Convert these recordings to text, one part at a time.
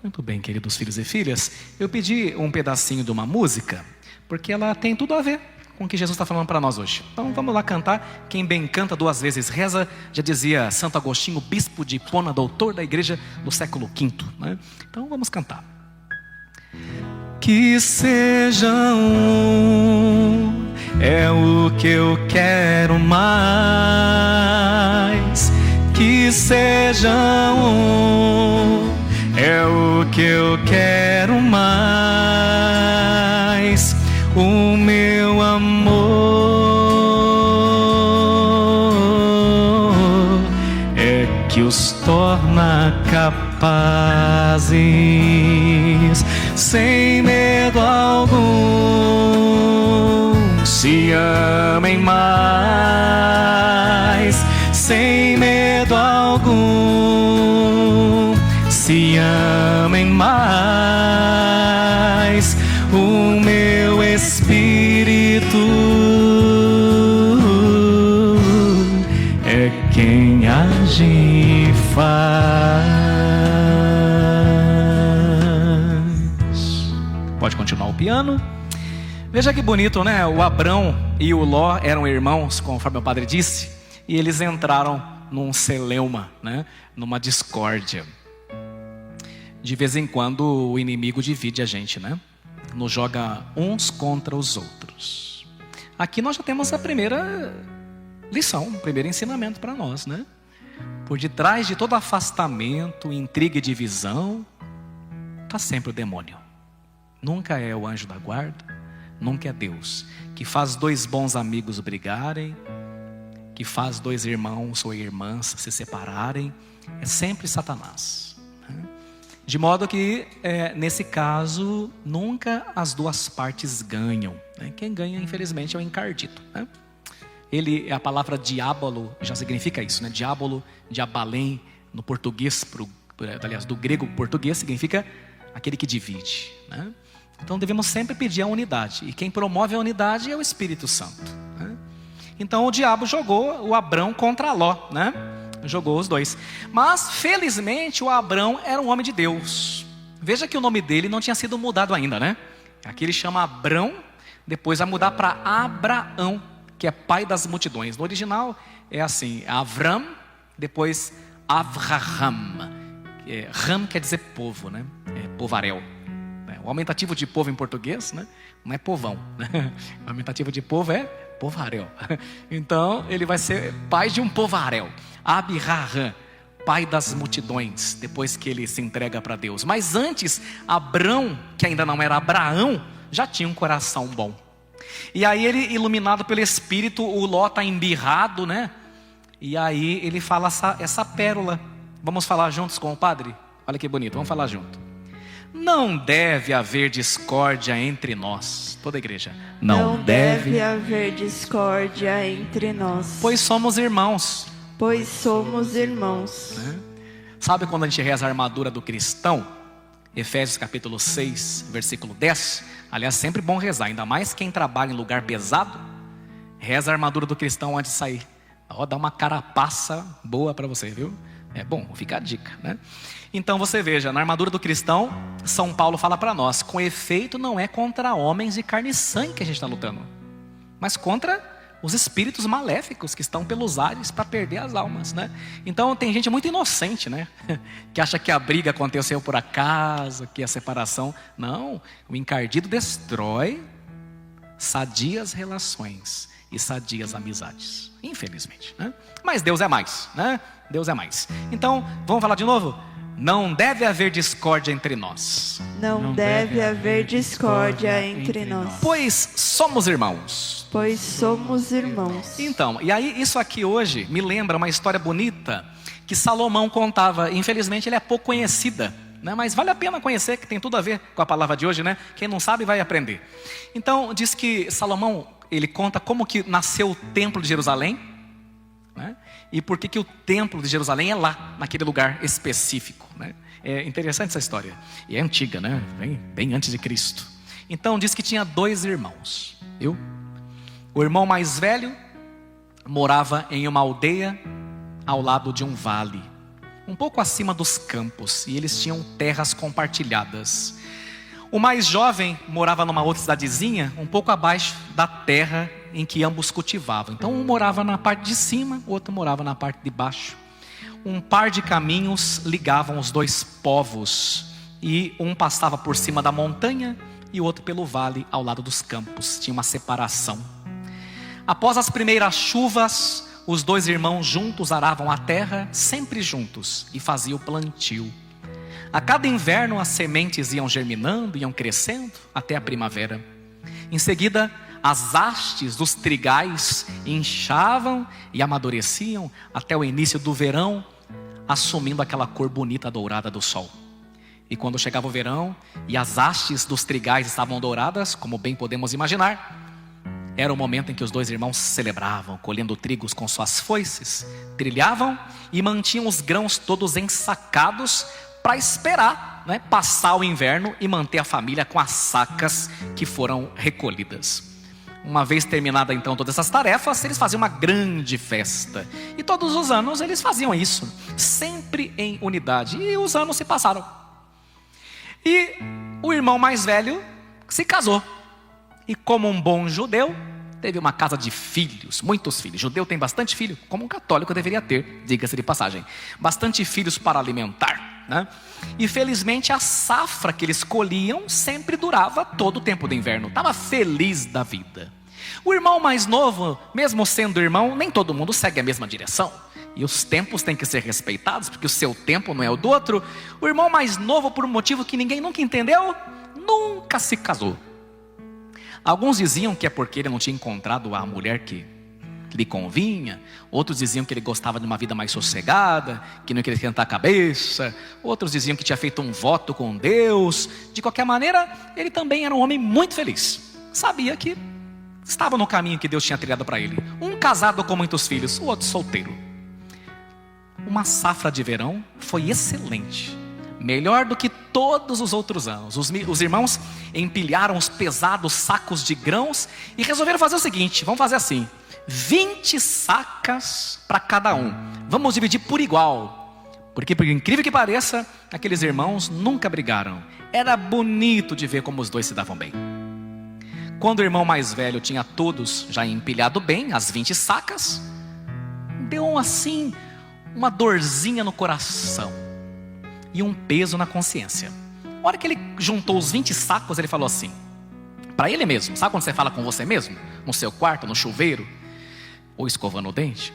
Muito bem, queridos filhos e filhas, eu pedi um pedacinho de uma música, porque ela tem tudo a ver com o que Jesus está falando para nós hoje. Então vamos lá cantar. Quem bem canta duas vezes reza, já dizia Santo Agostinho, bispo de Hipona, doutor da igreja do século V, né? Então vamos cantar. Que sejam um, é o que eu quero mais. Que sejam um, é o que eu quero mais. O meu amor é que os torna capazes, sem medo algum, se amem mais, sem medo algum, se amem mais. O meu espírito é quem age e faz. Pode continuar o piano. Veja que bonito, né? O Abrão e o Ló eram irmãos, conforme o padre disse, e eles entraram num celeuma, né? Numa discórdia. De vez em quando o inimigo divide a gente, né? Nos joga uns contra os outros. Aqui nós já temos a primeira lição, o primeiro ensinamento para nós, né? Por detrás de todo afastamento, intriga e divisão, está sempre o demônio. Nunca é o anjo da guarda, nunca é Deus, que faz dois bons amigos brigarem, que faz dois irmãos ou irmãs se separarem. É sempre Satanás, né? De modo que, nesse caso, nunca as duas partes ganham, né? Quem ganha, infelizmente, é o encardito, né? A palavra diabolo já significa isso, né? Diabolo, diabalém, no português, aliás, do grego português, significa aquele que divide, né? Então devemos sempre pedir a unidade, e quem promove a unidade é o Espírito Santo, né? Então o diabo jogou o Abrão contra Ló, né? Jogou os dois. Mas felizmente o Abrão era um homem de Deus. Veja que o nome dele não tinha sido mudado ainda, né? Aqui ele chama Abrão, depois vai mudar para Abraão, que é pai das multidões. No original é assim: Avram, depois Avraham. Ram quer dizer povo, né? É povarel. O aumentativo de povo em português, né? Não é povão, né? O aumentativo de povo é povarel. Então ele vai ser pai de um povarel. Abiraham, pai das multidões, depois que ele se entrega para Deus. Mas antes, Abrão, que ainda não era Abraão, já tinha um coração bom. E aí ele, iluminado pelo Espírito, o Ló está embirrado, né? E aí ele fala essa pérola. Vamos falar juntos com o padre? Olha que bonito, vamos falar junto. Não deve haver discórdia entre nós. Toda a igreja. Não deve haver discórdia entre nós. Pois somos irmãos. Pois somos irmãos. Sabe quando a gente reza a armadura do cristão? Efésios capítulo 6, versículo 10. Aliás, sempre bom rezar, ainda mais quem trabalha em lugar pesado. Reza a armadura do cristão antes de sair. Dá uma carapaça boa para você, viu? É bom, fica a dica, né? Então você veja, na armadura do cristão, São Paulo fala para nós: com efeito não é contra homens de carne e sangue que a gente está lutando, mas contra os espíritos maléficos que estão pelos ares para perder as almas, né? Então tem gente muito inocente, né? Que acha que a briga aconteceu por acaso, que a separação. Não, o encardido destrói sadias relações e sadias amizades, infelizmente, né? Mas Deus é mais, né? Deus é mais. Então, vamos falar de novo? Não deve haver discórdia entre nós. Não deve haver discórdia entre nós. Pois somos irmãos. Pois somos irmãos. Então, e aí isso aqui hoje me lembra uma história bonita que Salomão contava. Infelizmente ela é pouco conhecida, né? Mas vale a pena conhecer, que tem tudo a ver com a palavra de hoje, né? Quem não sabe vai aprender. Então diz que Salomão, ele conta como que nasceu o templo de Jerusalém, né? E por que o templo de Jerusalém é lá, naquele lugar específico, né? É interessante essa história. E é antiga, né? Bem antes de Cristo. Então diz que tinha dois irmãos, viu? O irmão mais velho morava em uma aldeia ao lado de um vale. um pouco acima dos campos, e eles tinham terras compartilhadas. O mais jovem morava numa outra cidadezinha, um pouco abaixo da terra em que ambos cultivavam. Então um morava na parte de cima, o outro morava na parte de baixo. Um par de caminhos ligavam os dois povos, e um passava por cima da montanha e o outro pelo vale ao lado dos campos. Tinha uma separação. Após as primeiras chuvas, os dois irmãos juntos aravam a terra, sempre juntos, e faziam o plantio. A cada inverno as sementes iam germinando, iam crescendo até a primavera. Em seguida, as hastes dos trigais inchavam e amadureciam até o início do verão, assumindo aquela cor bonita dourada do sol. E quando chegava o verão e as hastes dos trigais estavam douradas, como bem podemos imaginar, era o momento em que os dois irmãos celebravam, colhendo trigos com suas foices, trilhavam e mantinham os grãos todos ensacados para esperar, passar o inverno e manter a família com as sacas que foram recolhidas. Uma vez terminada então todas essas tarefas, eles faziam uma grande festa. E todos os anos eles faziam isso, sempre em unidade. E os anos se passaram. E o irmão mais velho se casou. E como um bom judeu, teve uma casa de filhos, muitos filhos. Judeu tem bastante filho, como um católico deveria ter, diga-se de passagem. Bastante filhos para alimentar, né? E felizmente a safra que eles colhiam sempre durava todo o tempo do inverno. Estava feliz da vida. O irmão mais novo, mesmo sendo irmão, nem todo mundo segue a mesma direção. E os tempos têm que ser respeitados, porque o seu tempo não é o do outro. O irmão mais novo, por um motivo que ninguém nunca entendeu, nunca se casou. Alguns diziam que é porque ele não tinha encontrado a mulher que lhe convinha. Outros diziam que ele gostava de uma vida mais sossegada, que não queria esquentar a cabeça. Outros diziam que tinha feito um voto com Deus. De qualquer maneira, ele também era um homem muito feliz. Sabia que estava no caminho que Deus tinha trilhado para ele. Um casado com muitos filhos, o outro solteiro. Uma safra de verão foi excelente, melhor do que todos os outros anos. Os irmãos empilharam os pesados sacos de grãos e resolveram fazer o seguinte: vamos fazer assim, 20 sacas para cada um, vamos dividir por igual. Porque por incrível que pareça, aqueles irmãos nunca brigaram. Era bonito de ver como os dois se davam bem. Quando o irmão mais velho tinha todos já empilhado bem, as 20 sacas, deu assim uma dorzinha no coração e um peso na consciência. A hora que ele juntou os 20 sacos, ele falou assim, para ele mesmo. Sabe quando você fala com você mesmo? No seu quarto, no chuveiro, ou escovando o dente?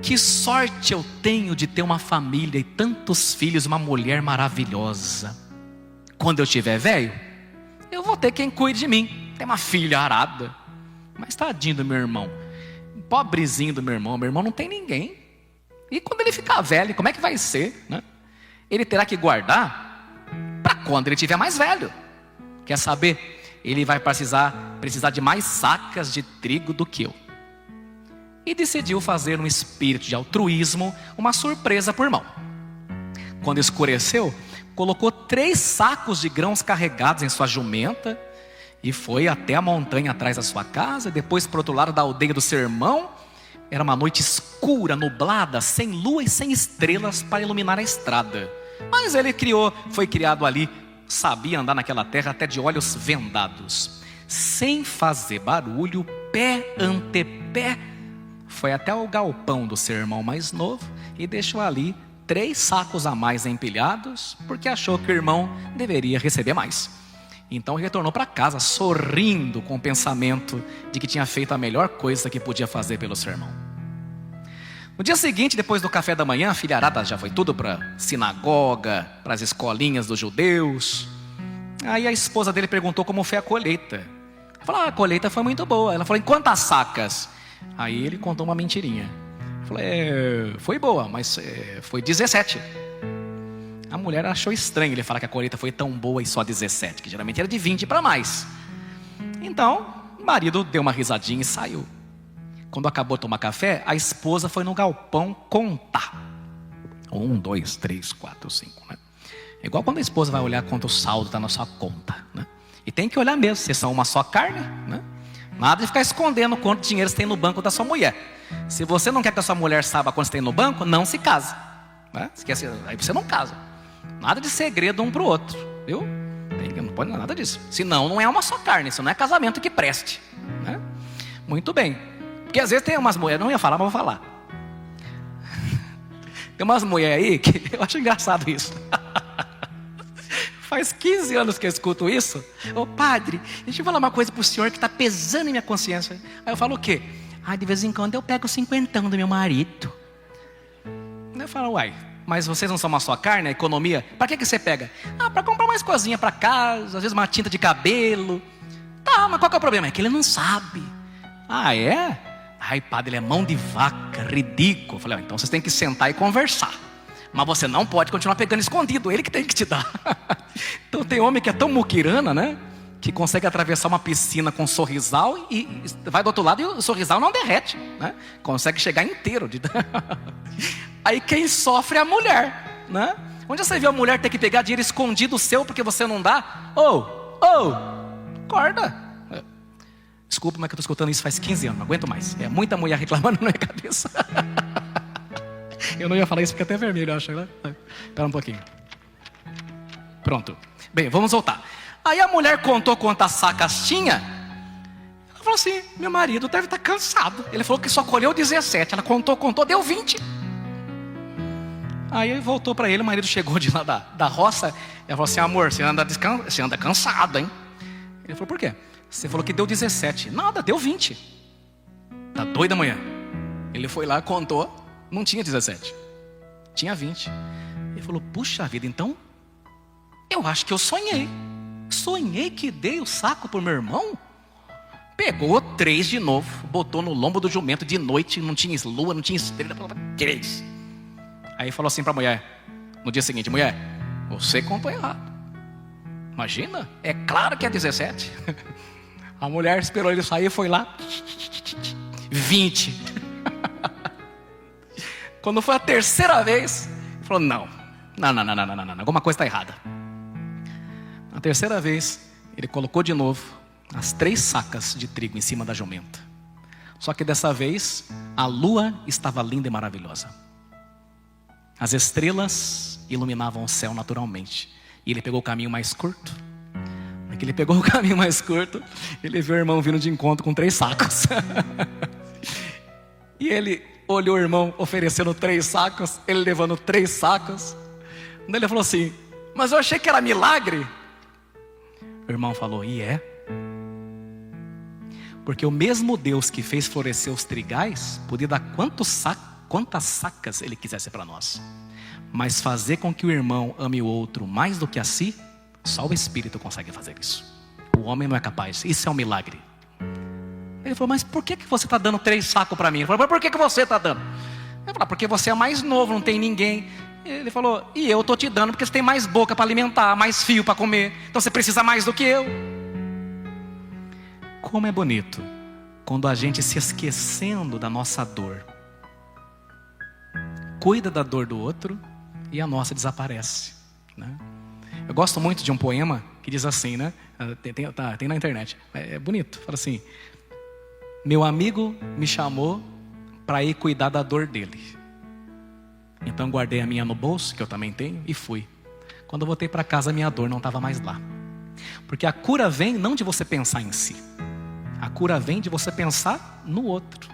Que sorte eu tenho de ter uma família e tantos filhos, uma mulher maravilhosa. Quando eu tiver velho, eu vou ter quem cuide de mim. Tem uma filha arada. Mas tadinho do meu irmão, pobrezinho do meu irmão não tem ninguém. E quando ele ficar velho, como é que vai ser, né? Ele terá que guardar para quando ele tiver mais velho. Quer saber? Ele vai precisar de mais sacas de trigo do que eu. E decidiu fazer um espírito de altruísmo uma surpresa para o irmão. Quando escureceu, colocou 3 sacos de grãos carregados em sua jumenta e foi até a montanha atrás da sua casa, depois para o outro lado da aldeia do seu irmão. Era uma noite escura, nublada, sem lua e sem estrelas para iluminar a estrada. Mas ele foi criado ali, sabia andar naquela terra até de olhos vendados. Sem fazer barulho, pé ante pé, foi até o galpão do seu irmão mais novo e deixou ali 3 sacos a mais empilhados, porque achou que o irmão deveria receber mais. Então retornou para casa sorrindo com o pensamento de que tinha feito a melhor coisa que podia fazer pelo seu irmão. No dia seguinte, depois do café da manhã, a filharada já foi tudo para a sinagoga, para as escolinhas dos judeus. Aí a esposa dele perguntou como foi a colheita. Ele falou, a colheita foi muito boa. Ela falou, em quantas sacas? Aí ele contou uma mentirinha. Ele falou, foi boa, mas foi 17. A mulher achou estranho ele falar que a colheita foi tão boa e só 17, que geralmente era de 20 para mais. Então, o marido deu uma risadinha e saiu. Quando acabou de tomar café, a esposa foi no galpão contar. 1, 2, 3, 4, 5, né? É igual quando a esposa vai olhar quanto o saldo está na sua conta, né? E tem que olhar mesmo, vocês são uma só carne, né? Nada de ficar escondendo quanto dinheiro você tem no banco da sua mulher. Se você não quer que a sua mulher saiba quanto você tem no banco, não se case. né? Esquece, aí você não casa. Nada de segredo um pro outro, viu? Não pode nada disso. Senão não é uma só carne, isso não é casamento que preste, né? Muito bem. Porque às vezes tem umas mulheres, não ia falar, mas vou falar. Tem umas mulheres aí que eu acho engraçado isso. Faz 15 anos que eu escuto isso. Ô padre, deixa eu falar uma coisa pro senhor que está pesando em minha consciência. Aí eu falo o quê? De vez em quando eu pego o 50 do meu marido. Eu falo, uai, mas vocês não são uma só carne, a economia? Para que você pega? Para comprar mais coisinha para casa, às vezes uma tinta de cabelo. Tá, mas qual que é o problema? É que ele não sabe. É? Ai padre, ele é mão de vaca, ridículo. Eu falei, então vocês têm que sentar e conversar. Mas você não pode continuar pegando escondido, ele que tem que te dar. Então tem homem que é tão muquirana, né? Que consegue atravessar uma piscina com sorrisal e vai do outro lado e o sorrisal não derrete, né? Consegue chegar inteiro. Aí quem sofre é a mulher, né? Onde você viu a mulher ter que pegar dinheiro escondido seu porque você não dá? Acorda. Desculpa, mas que eu estou escutando isso faz 15 anos, não aguento mais. É muita mulher reclamando na minha cabeça. Eu não ia falar isso porque até vermelho, eu acho, né? Espera um pouquinho. Pronto. Bem, vamos voltar. Aí a mulher contou quantas sacas tinha. Ela falou assim, meu marido deve estar cansado. Ele falou que só colheu 17. Ela contou, deu 20. Aí voltou para ele, o marido chegou de lá da roça. Ela falou assim, amor, você anda cansado, hein? Ele falou, por quê? Você falou que deu 17. Nada, deu 20. Tá 2 da manhã. Ele foi lá, contou. Não tinha 17, tinha 20. Ele falou, puxa vida, então eu acho que eu sonhei que dei o saco pro meu irmão. Pegou 3 de novo, botou no lombo do jumento de noite. Não tinha lua, não tinha estrela, 3. Aí falou assim pra mulher, no dia seguinte, mulher, você contou errado. Imagina, é claro que é 17. A mulher esperou ele sair e foi lá, 20. Quando foi a terceira vez, ele falou, não, alguma coisa está errada. Na terceira vez, ele colocou de novo as 3 sacas de trigo em cima da jumenta. Só que dessa vez, a lua estava linda e maravilhosa. As estrelas iluminavam o céu naturalmente. E ele pegou o caminho mais curto. Naquele ele pegou o caminho mais curto, ele viu o irmão vindo de encontro com 3 sacos. E ele olhou o irmão oferecendo 3 sacos, ele levando 3 sacos. Daí ele falou assim, mas eu achei que era milagre. O irmão falou, e é? Porque o mesmo Deus que fez florescer os trigais podia dar quantas sacas ele quisesse para nós. Mas fazer com que o irmão ame o outro mais do que a si, só o Espírito consegue fazer isso. O homem não é capaz, isso é um milagre. Ele falou, mas por que você está dando 3 sacos para mim? Ele falou, mas por que você está dando? Eu falei, porque você é mais novo, não tem ninguém. Ele falou, e eu estou te dando porque você tem mais boca para alimentar, mais fio para comer. Então você precisa mais do que eu. Como é bonito quando a gente se esquecendo da nossa dor, cuida da dor do outro e a nossa desaparece, né? Eu gosto muito de um poema que diz assim, né? Tem na internet, é bonito. Fala assim, meu amigo me chamou para ir cuidar da dor dele. Então guardei a minha no bolso, que eu também tenho, e fui. Quando eu voltei para casa, a minha dor não estava mais lá. Porque a cura vem não de você pensar em si. A cura vem de você pensar no outro.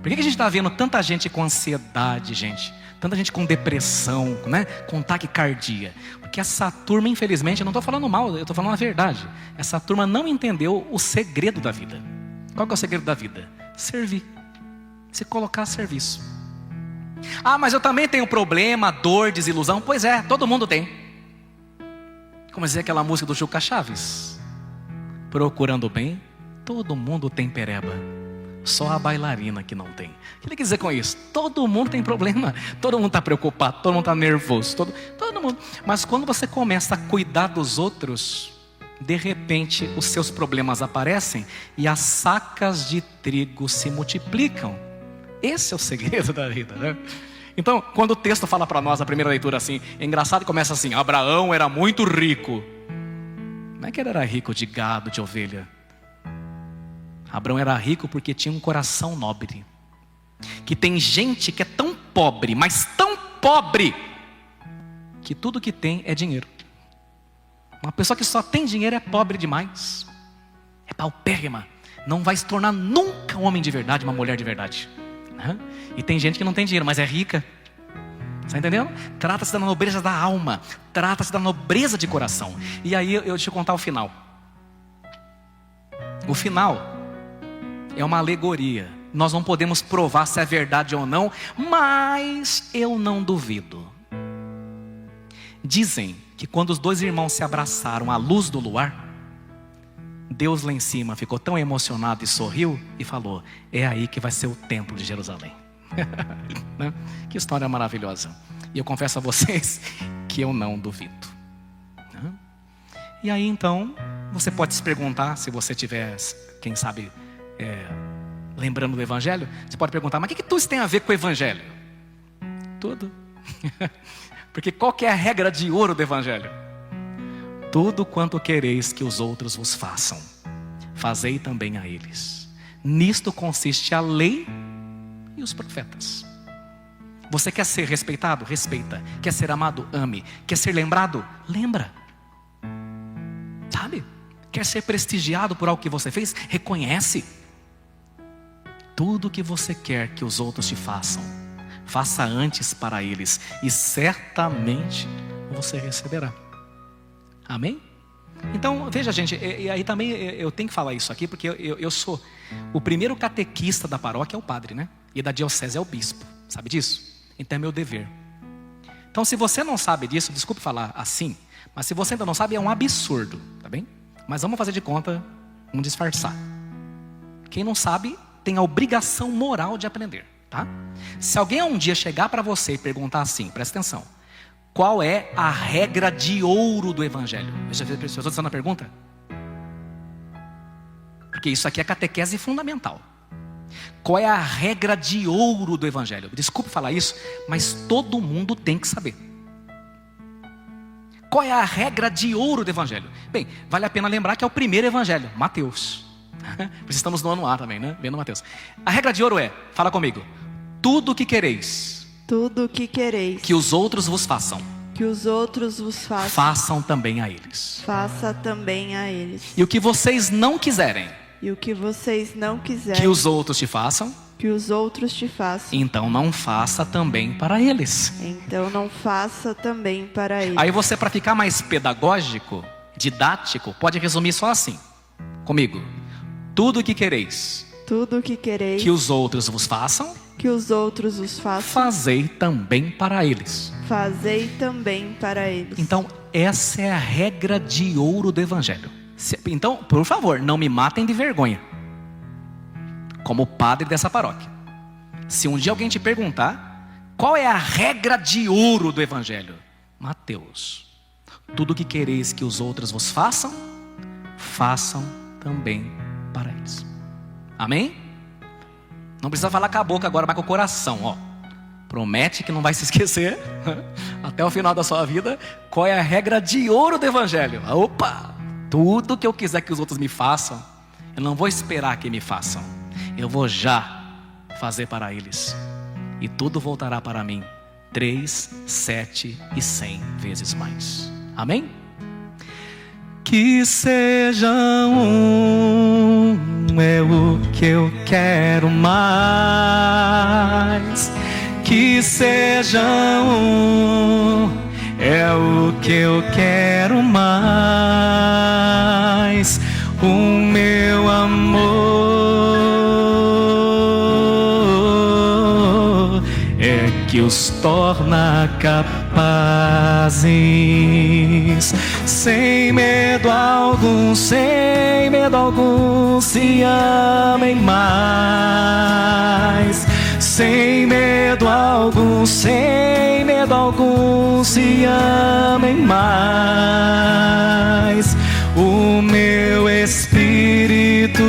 Por que a gente está vendo tanta gente com ansiedade, gente? Tanta gente com depressão, né? Com taquicardia. Porque essa turma, infelizmente, eu não estou falando mal, eu estou falando a verdade. Essa turma não entendeu o segredo da vida. Qual que é o segredo da vida? Servir. Se colocar a serviço. Ah, mas eu também tenho problema, dor, desilusão. Pois é, todo mundo tem. Como dizia aquela música do Juca Chaves. Procurando o bem, todo mundo tem pereba. Só a bailarina que não tem. O que ele quer dizer com isso? Todo mundo tem problema. Todo mundo está preocupado, todo mundo está nervoso. Todo mundo. Mas quando você começa a cuidar dos outros, de repente os seus problemas aparecem e as sacas de trigo se multiplicam. Esse é o segredo da vida, né? Então, quando o texto fala para nós, a primeira leitura assim, é engraçado, começa assim, Abraão era muito rico. Não é que ele era rico de gado, de ovelha. Abraão era rico porque tinha um coração nobre. Que tem gente que é tão pobre, mas tão pobre que tudo que tem é dinheiro. Uma pessoa que só tem dinheiro é pobre demais, é paupérrima, não vai se tornar nunca um homem de verdade, uma mulher de verdade, né? E tem gente que não tem dinheiro, mas é rica. Está entendendo? Trata-se da nobreza da alma, trata-se da nobreza de coração. E aí eu te contar o final. O final é uma alegoria. Nós não podemos provar se é verdade ou não, mas eu não duvido. Dizem que quando os dois irmãos se abraçaram à luz do luar, Deus lá em cima ficou tão emocionado e sorriu e falou: é aí que vai ser o templo de Jerusalém. Né? Que história maravilhosa. E eu confesso a vocês que eu não duvido, né? E aí então você pode se perguntar, se você tiver, quem sabe, lembrando do Evangelho, você pode perguntar: mas o que tudo isso tem a ver com o Evangelho? Tudo. Porque qual que é a regra de ouro do Evangelho? Tudo quanto quereis que os outros vos façam, fazei também a eles. Nisto consiste a lei e os profetas. Você quer ser respeitado? Respeita. Quer ser amado? Ame. Quer ser lembrado? Lembra. Sabe? Quer ser prestigiado por algo que você fez? Reconhece. Tudo que você quer que os outros te façam, faça antes para eles, e certamente você receberá. Amém? Então, veja, gente, e aí também eu tenho que falar isso aqui, porque eu sou o primeiro catequista da paróquia, é o padre, né? E da diocese é o bispo, sabe disso? Então é meu dever. Então, se você não sabe disso, desculpe falar assim, mas se você ainda não sabe, é um absurdo, tá bem? Mas vamos fazer de conta, vamos disfarçar. Quem não sabe tem a obrigação moral de aprender, tá? Se alguém um dia chegar para você e perguntar assim, presta atenção: qual é a regra de ouro do Evangelho? Veja, eu estou fazendo a pergunta, porque isso aqui é catequese fundamental. Qual é a regra de ouro do Evangelho? Desculpe falar isso, mas todo mundo tem que saber. Qual é a regra de ouro do Evangelho? Bem, vale a pena lembrar que é o primeiro Evangelho, Mateus. Estamos no ano A também, né? Vendo Mateus. A regra de ouro é, fala comigo: tudo o que quereis, tudo o que quereis que os outros vos façam, que os outros vos façam, façam também a eles. faça também a eles. E o que vocês não quiserem, E o que vocês não quiserem que os outros te façam, que os outros te façam, então não faça também para eles. então não faça também para eles. Aí você, para ficar mais pedagógico, didático, pode resumir só assim, comigo: tudo o que quereis, Tudo o que quereis que os outros vos façam, que os outros vos façam, fazei também para eles. fazei também para eles. Então, essa é a regra de ouro do Evangelho. Então, por favor, não me matem de vergonha, como padre dessa paróquia. Se um dia alguém te perguntar qual é a regra de ouro do Evangelho, Mateus: tudo que quereis que os outros vos façam, façam também para eles. Amém? Não precisa falar com a boca agora, mas com o coração, ó. Promete que não vai se esquecer até o final da sua vida qual é a regra de ouro do Evangelho. Opa! Tudo que eu quiser que os outros me façam, eu não vou esperar que me façam, eu vou já fazer para eles, e tudo voltará para mim 3, 7 e 100 vezes mais. Amém? Que sejam um é o que eu quero mais. Que sejam um é o que eu quero mais. O meu amor é que os torna capazes, sem medo algum, se amem mais. Sem medo algum, se amem mais. O meu espírito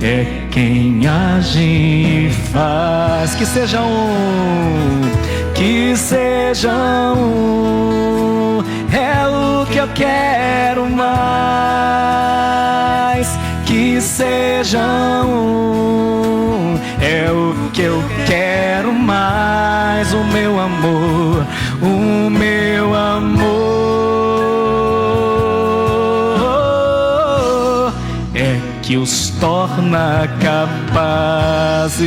é quem age e faz. Que sejam é o que eu quero mais. Que sejam é o que eu quero mais. O meu amor, o meu amor é que os torna capazes.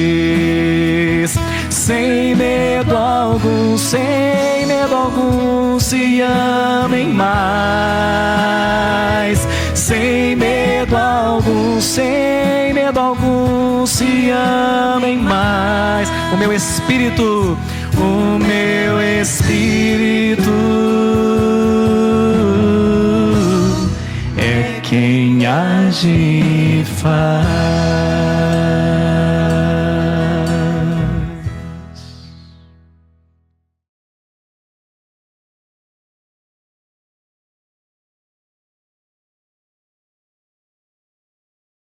Sem medo algum, sem medo algum, se amem mais. Sem medo algum, sem medo algum, se amem mais. O meu espírito é quem age e faz.